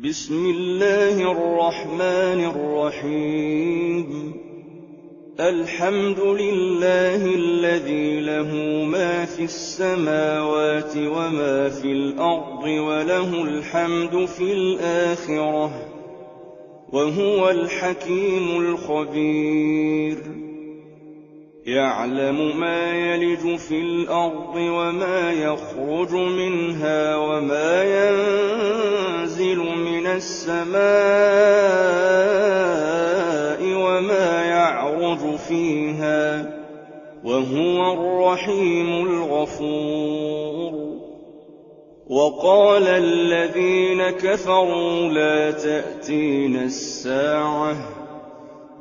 بسم الله الرحمن الرحيم الحمد لله الذي له ما في السماوات وما في الأرض وله الحمد في الآخرة وهو الحكيم الخبير يعلم ما يلج في الأرض وما يخرج منها وما ينزل من السماء وما يعرج فيها وهو الرحيم الغفور وقال الذين كفروا لا تأتينا الساعة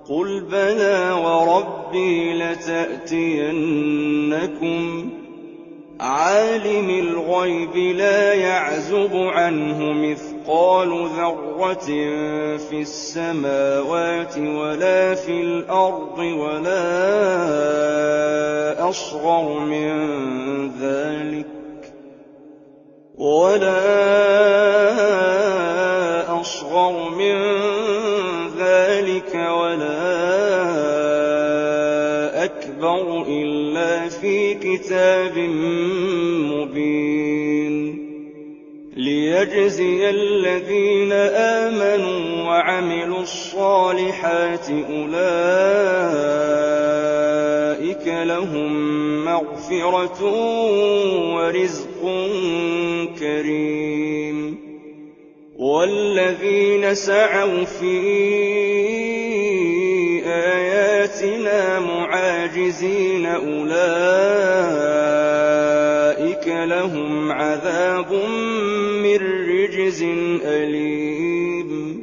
قل بلى وربي لتأتينكم عالم الغيب لا يعزب عنه مثقال ذرة في السماوات ولا في الأرض ولا أصغر من ذلك ولا أكبر إلا في كتاب مبين ليجزي الذين آمنوا وعملوا الصالحات أولئك لهم مغفرة ورزق كريم والذين سعوا في آياتنا معاجزين أولئك لهم عذاب من رجز أليم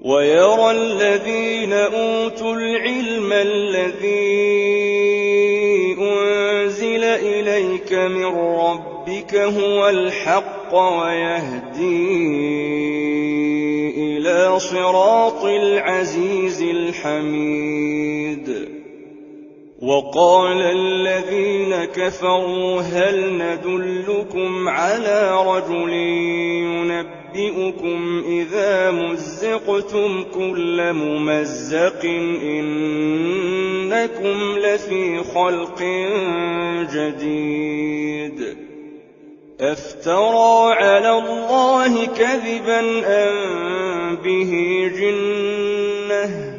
ويرى الذين أوتوا العلم الذي أنزل إليك من ربك هو الحق ويهدي إلى صراط العزيز الحميد وقال الذين كفروا هل ندلكم على رجل ينبئكم إذا مزقتم كل ممزق إنكم لفي خلق جديد أفترى على الله كذبا أم به جنة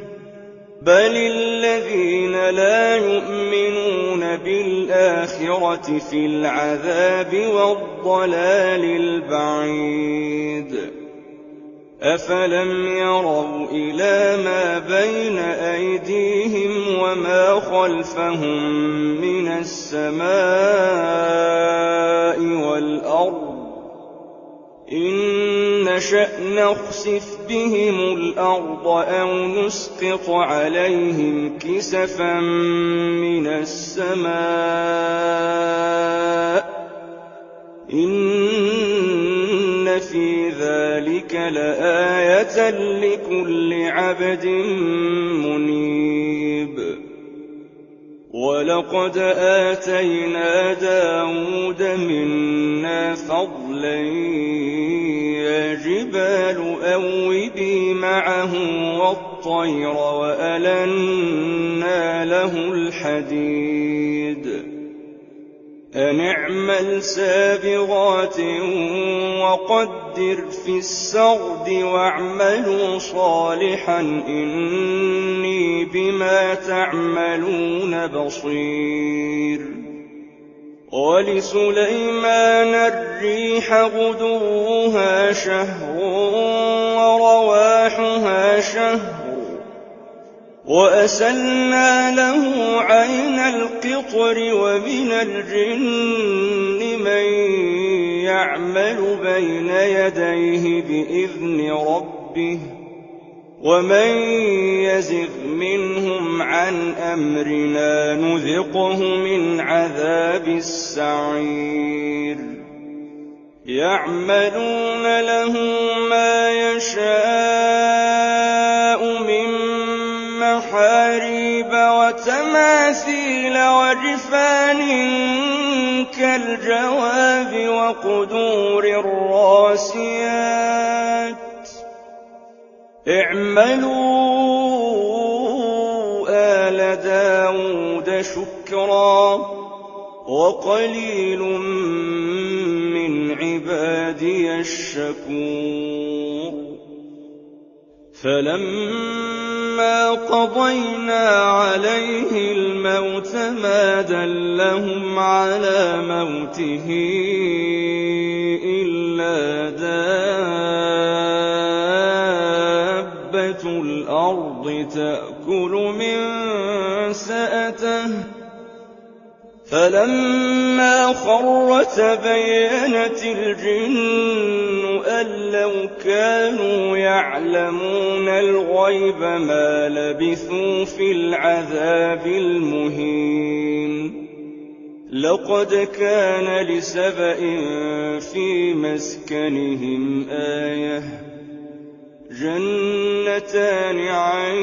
بل الذين لا يؤمنون بالآخرة في العذاب والضلال البعيد أفلم يروا إلى ما بين أيديهم وما خلفهم من السماء والأرض إن نشأ نخسف بهم الأرض أو نسقط عليهم كسفا من السماء إن في ذلك لآية لكل عبد منيب ولقد آتينا داود منا فضلا يا جبال أوبي معه والطير وألنا له الحديد أن اعمل سابغات وقدر في السرد واعملوا صالحا إني بما تعملون بصير ولسليمان الريح غدوها شهر ورواحها شهر وأسلنا له عين القطر ومن الجن من يعمل بين يديه بإذن ربه ومن يزغ منهم عن أمرنا نذقه من عذاب السعير يعملون له ما يشاء من محاريب وتماثيل وجفان كالجواب وقدور الراسيات اعملوا آل داود شكرا وقليل من عبادي الشكور فلما قضينا عليه الموت ما دلهم على موته إلا دابة الأرض تأكل من سأته فلما خر تبينت الجن أن لو كانوا يعلمون الغيب ما لبثوا في العذاب المهين لقد كان لسبإ في مسكنهم آية جنتان عن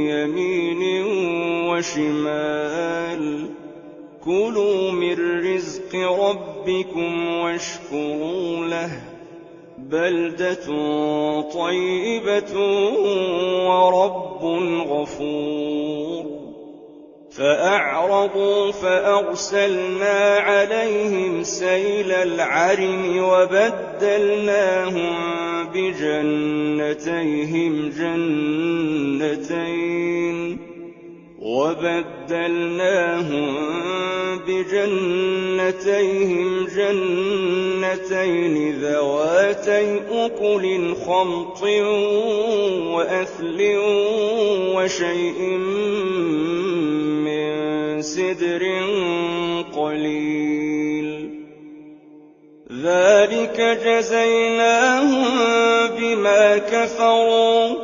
يمين وشمال كلوا من رزق ربكم واشكروا له بلدة طيبة ورب غفور فأعرضوا فأرسلنا عليهم سيل العرم وبدلناهم بجنتيهم جنتين ذواتي أكل خمط وأثل وشيء من سدر قليل ذلك جزيناهم بما كفروا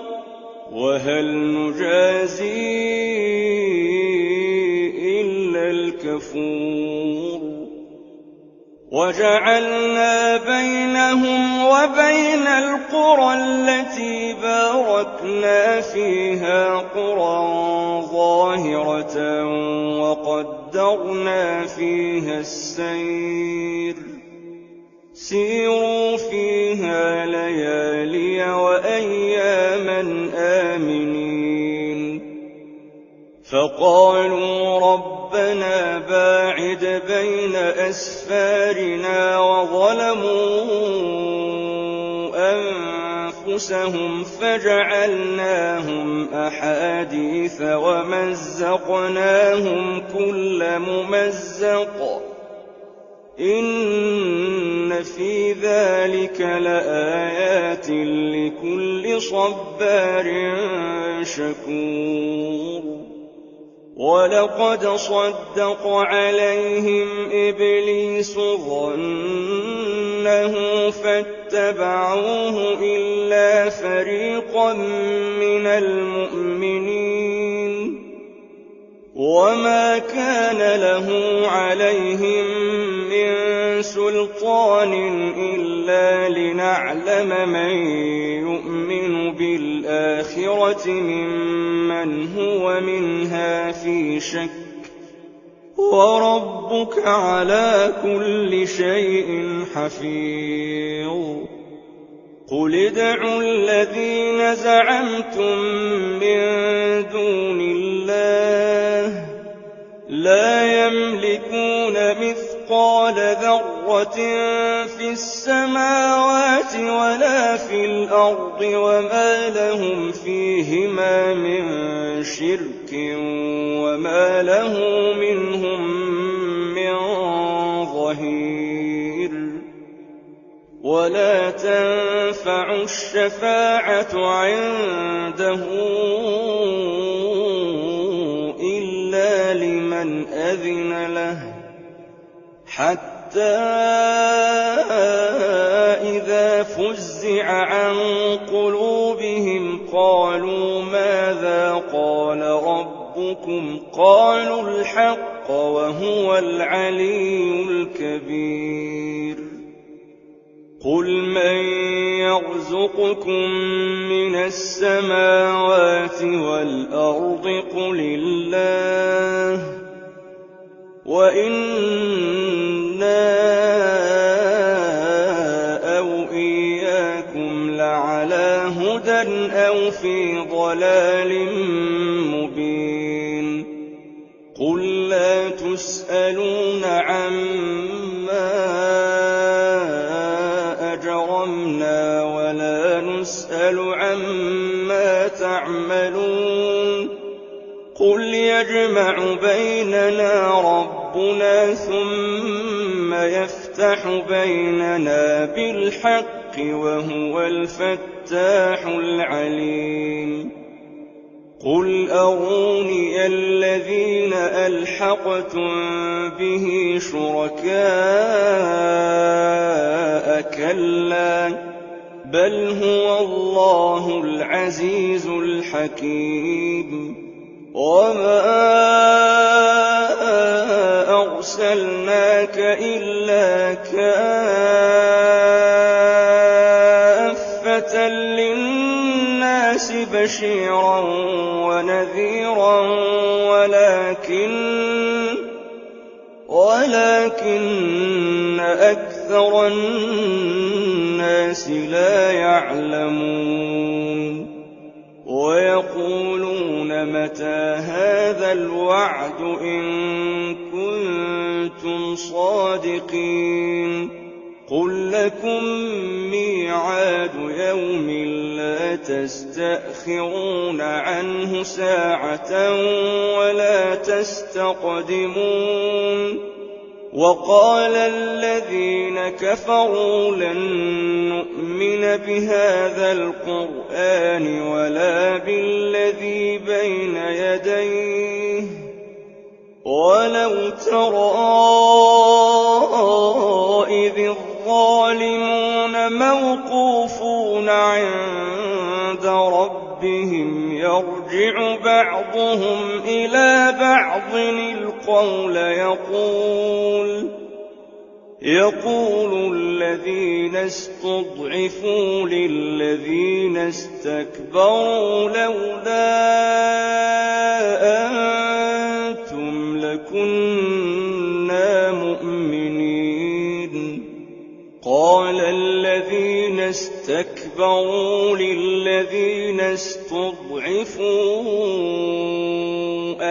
وهل نجازي إلا الكفور وجعلنا بينهم وبين القرى التي باركنا فيها قرى ظاهرة وقدرنا فيها السير سيروا فيها ليالي وأياما آمنين فقالوا ربنا باعد بين أسفارنا وظلموا أنفسهم فجعلناهم أحاديث ومزقناهم كل ممزق إن في ذلك لآيات لكل صبار شكور ولقد صدق عليهم إبليس ظنه فاتبعوه إلا فريقا من المؤمنين وما كان له عليهم من سلطان إلا لنعلم من يؤمن بالآخرة ممن هو منها في شك وربك على كل شيء حفيظ قل ادعوا الذين زعمتم من دون الله لا يملكون مثقال ذرة في السماوات ولا في الأرض وما لهم فيهما من شرك وما له منهم من ظهير ولا تنفع الشفاعة عنده إلا لمن أذن له حتى إذا فزع عن قلوبهم قالوا ماذا قال ربكم قالوا الحق وهو العلي الكبير قل من يرزقكم من السماوات والأرض قل الله وإنا أو إياكم إنكم لعلى هدى أو في ضلال مبين قل لا تسألون عما أجرمنا ولا نسأل عما تعملون قل يجمع بيننا ربنا ثم يفتح بيننا بالحق وهو الفتاح العليم قل أروني الذين ألحقتم به شركاء كلا بل هو الله العزيز الحكيم وما أرسلناك إلا كافة للناس بشيرا ونذيرا ولكن أكثر الناس لا يعلمون ويقولون متى هذا الوعد إن كنتم صادقين قل لكم ميعاد يوم لا تستأخرون عنه ساعة ولا تستقدمون وقال الذين كفروا لن نؤمن بهذا القرآن ولا بالذي بين يديه ولو ترى إذ الظالمون موقوفون عند ربهم يرجع بعضهم إلى بعض القول يقول الذين استضعفوا للذين استكبروا لولا أنتم لكنا مؤمنين قال الذين استكبروا للذين استضعفوا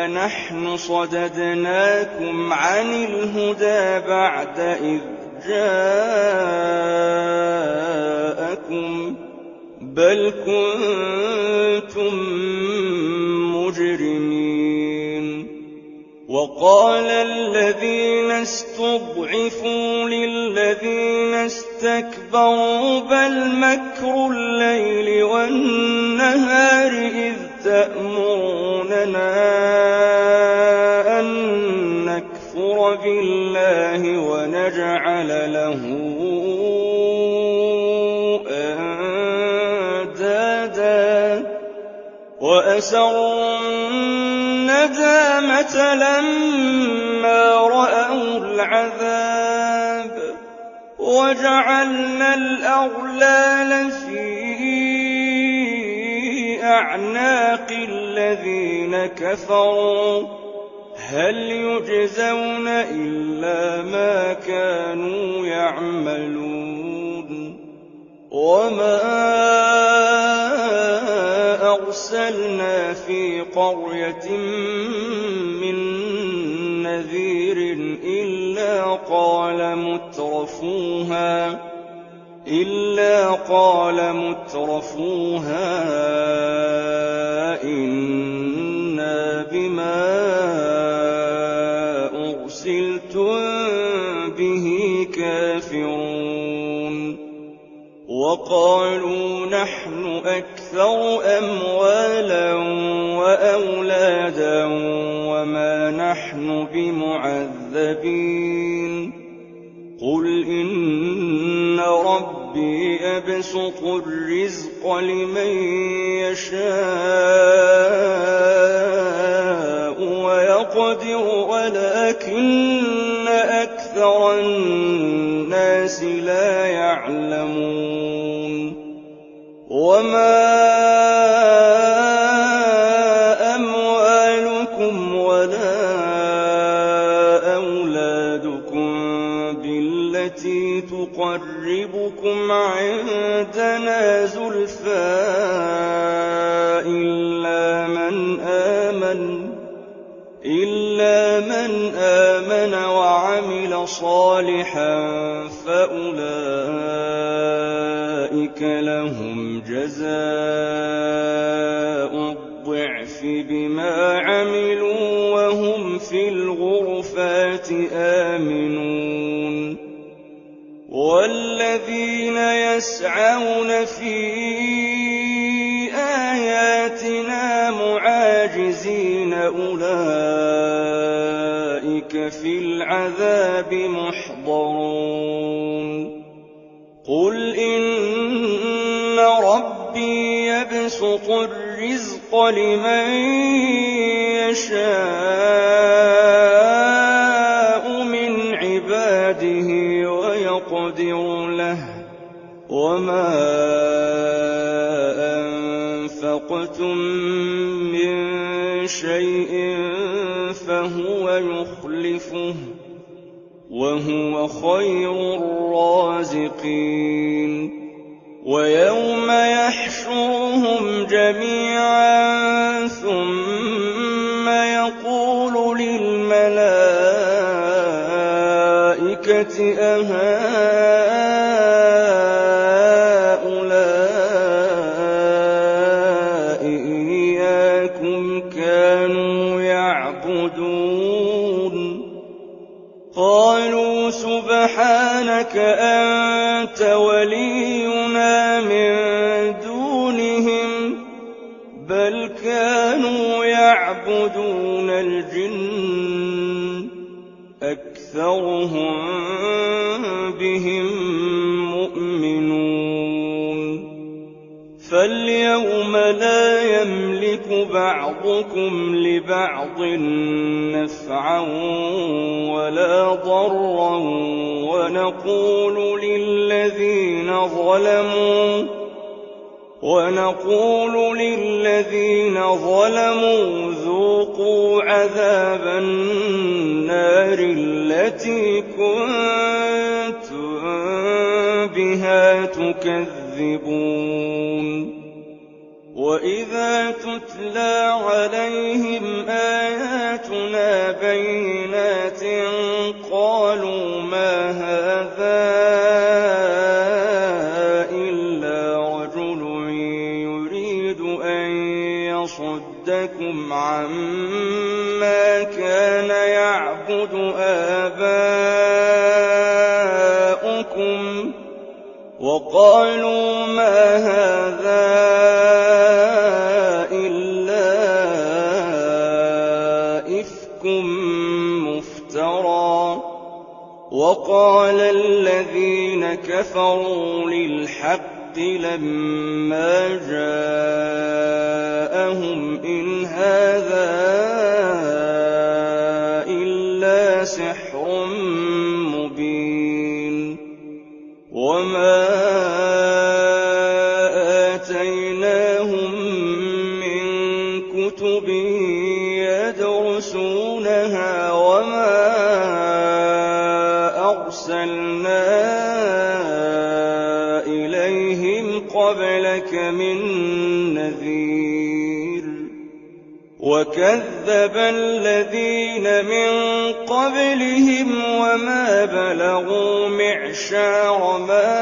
أنحن صددناكم عن الهدى بعد إذ جاءكم بل كنتم مجرمين وقال الذين استضعفوا للذين استكبروا بل مكر الليل والنهار إذ تأمروننا أن نكفر بالله ونجعل له أندادا وأسروا الندامة لما رأوا العذاب وجعلنا الأغلال في أعناق الذين كفروا هل يجزون إلا ما كانوا يعملون وما أرسلنا في قرية من نذير إلا قال مترفوها إنا بما أرسلتم به كافرون وقالوا نحن أكثر أموالا وأولادا وما نحن بمعذبين قل إن ربي يبسط الرزق لمن يشاء ويقدر ولكن أكثر الناس لا يعلمون وما أموالكم ولا أولادكم بالتي تقتلون يقربكم عندنا زلفى إلا من آمن وعمل صالحا فأولئك لهم جزاء الضعف بما عملوا وهم في الغرفات آمنون والذين يسعون في آياتنا معاجزين أولئك في العذاب محضرون قل إن ربي يبسط الرزق لمن يشاء من عباده ويقدر له وما أنفقتم من شيء فهو يخلفه وهو خير الرازقين ويوم يحشرهم جميعا ثم يقول للملائكة أهؤلاء إياكم كانوا يعبدون قالوا سبحانك أنت ولينا من دونهم بل كانوا يعبدون الجن أكثرهم بهم مؤمنون فاليوم لا يملك بعضكم لبعض نفعا ولا ضرا ونقول للذين ظلموا ذوقوا عذاب النار التي كنتم بها تكذبون وإذا تتلى عليهم آياتنا بينات قالوا ما هذا إلا رجل يريد أن يصدكم عما كان يعبد آباؤكم وقالوا ما هذا إلا إفك مفترى وقال الذين كفروا للحق لما جاءهم إن هذا إلا سحر مبين وما آتيناهم من كتب يدرسونها وما أرسلنا إليهم قبلك من نذير وكذب الذين من قبلهم وما بلغوا معشار ما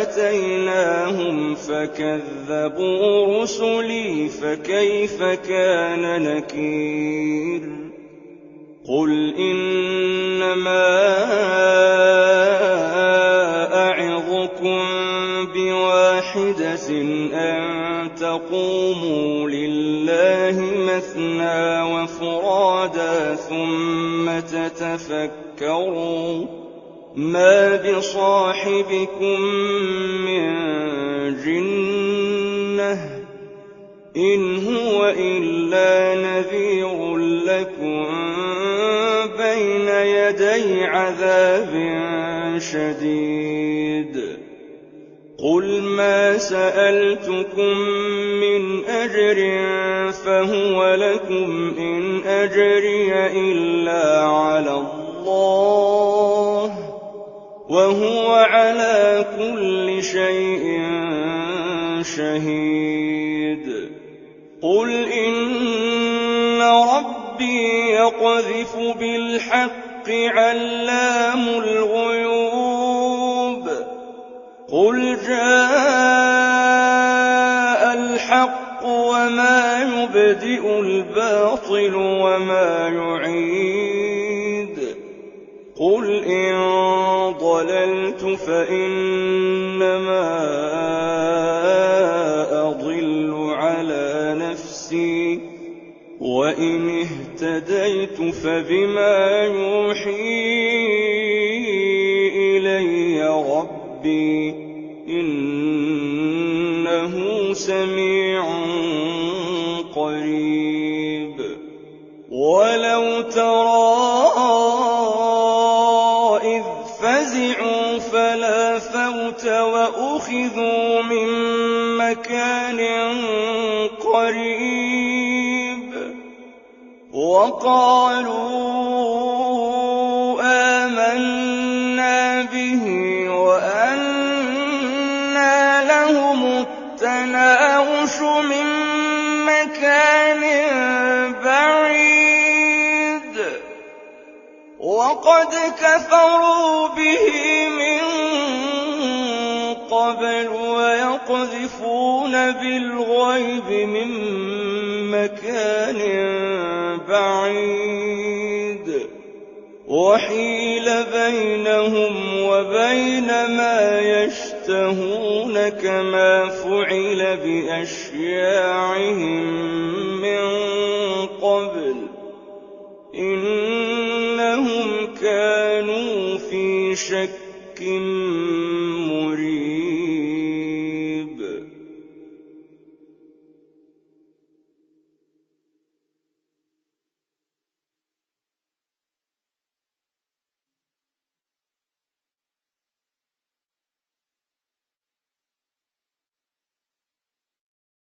آتيناهم فكذبوا رسلي فكيف كان نكير قل إنما أعظكم بواحدة أن تقوموا لله مثنى وفرادا ثم تتفكروا ما بصاحبكم من جنة إن هو إلا نذير لكم بين يدي عذاب شديد قل ما سألتكم من أجر فهو لكم إن أجري إلا على الله وهو على كل شيء شهيد. قل إن ربي يقذف بالحق علام الغيوب. قل جاء الحق وما يبدئ الباطل وما يعيد. قل إن ضللت فإنما أضل على نفسي وإن اهتديت فبما يوحي إلي ربي إنه سميع قريب. ولو ترى إذ فزعوا فلا فوت وأخذوا من مكان قريب وقالوا آمنا به وأنى لهم التناوش من مكان بعيد وقد كفروا به من قبل ويقذفون بالغيب من مكان بعيد وحيل بينهم وبين ما يشتهون كما فعل بأشياعهم من قبل إنهم كانوا في شك مريب.